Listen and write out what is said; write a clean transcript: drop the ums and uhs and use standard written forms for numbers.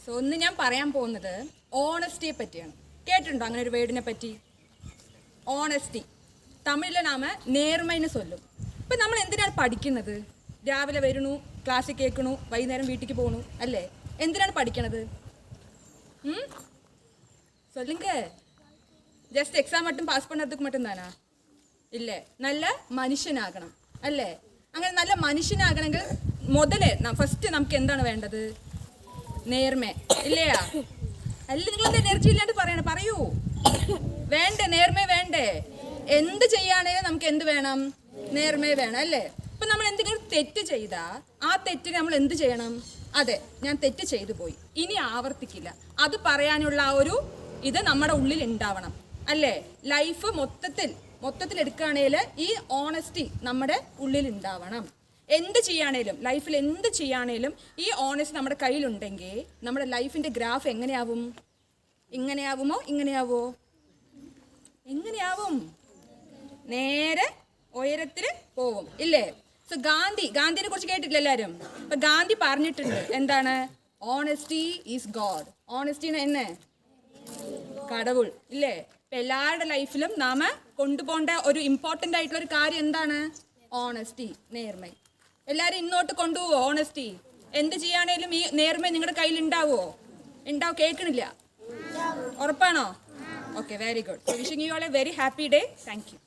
So ഒന്ന് ഞാൻ പറയാൻ പോകുന്നത് ഓണസ്റ്റിയെ പറ്റിയാണ്. കേട്ടിട്ടുണ്ടോ അങ്ങനെ ഒരു വേർഡിനെ പറ്റി? ഓണസ്റ്റി തമിഴിലെ നാമ നേർമയെന്ന് ചൊല്ലും. ഇപ്പം നമ്മൾ എന്തിനാണ് പഠിക്കുന്നത്? രാവിലെ വരണു, ക്ലാസ്സിൽ കേൾക്കണു, വൈകുന്നേരം വീട്ടിലേക്ക് പോകണു അല്ലേ? എന്തിനാണ് പഠിക്കണത്? சொல்லுங்க. ജസ്റ്റ് എക്സാം മറ്റും പാസ് പണ്ണതുക്ക് മറ്റും താനാ? ഇല്ലേ, നല്ല മനുഷ്യനാകണം അല്ലേ? അങ്ങനെ നല്ല മനുഷ്യനാകണമെങ്കിൽ മുതലേ ഫസ്റ്റ് നമുക്ക് എന്താണ് വേണ്ടത്? നേർമ ഇല്ലയാ? അല്ല, നിങ്ങളെന്താ എനർജി ഇല്ലാണ്ട് പറയൂ. വേണ്ടേ നേർമ? വേണ്ടേ? എന്ത് ചെയ്യാണേലും നമുക്ക് എന്ത് വേണം? നേർമ വേണം അല്ലേ? ഇപ്പം നമ്മൾ എന്തെങ്കിലും തെറ്റ് ചെയ്താൽ ആ തെറ്റിന് നമ്മൾ എന്ത് ചെയ്യണം? അതെ, ഞാൻ തെറ്റ് ചെയ്തു പോയി, ഇനി ആവർത്തിക്കില്ല, അത് പറയാനുള്ള ആ ഒരു ഇത് നമ്മുടെ ഉള്ളിൽ ഉണ്ടാവണം അല്ലേ? ലൈഫ് മൊത്തത്തിൽ എടുക്കുകയാണെങ്കിൽ ഈ ഓണസ്റ്റി നമ്മുടെ ഉള്ളിൽ ഉണ്ടാവണം. എന്ത് ചെയ്യാണേലും ലൈഫിൽ എന്ത് ചെയ്യാണേലും ഈ ഓണസ്റ്റി നമ്മുടെ കയ്യിലുണ്ടെങ്കിൽ നമ്മുടെ ലൈഫിൻ്റെ ഗ്രാഫ് എങ്ങനെയാവും? ഇങ്ങനെയാവുമോ ഇങ്ങനെയാവോ? എങ്ങനെയാവും? നേരെ ഉയരത്തിൽ പോവും ഇല്ലേ? സോ ഗാന്ധിനെ കുറിച്ച് കേട്ടിട്ടില്ല എല്ലാവരും? അപ്പൊ ഗാന്ധി പറഞ്ഞിട്ടുണ്ട് എന്താണ്? Honesty is God. ഓണസ്റ്റി എന്നെ കടവുൾ ഇല്ലേ? ഇപ്പൊ എല്ലാവരുടെ ലൈഫിലും നാം കൊണ്ടുപോകേണ്ട ഒരു ഇമ്പോർട്ടൻ്റ് ആയിട്ടുള്ള ഒരു കാര്യം എന്താണ്? ഓണസ്റ്റി, നേർമ. എല്ലാവരും ഇന്നോട്ട് കൊണ്ടുപോവോ ഓണസ്റ്റി? എന്ത് ചെയ്യാണേലും ഈ നേർമ നിങ്ങളുടെ കയ്യിൽ ഉണ്ടാവോ? കേൾക്കണില്ല? ഉറപ്പാണോ? Okay, very good. Wishing you all A very happy day. Thank you.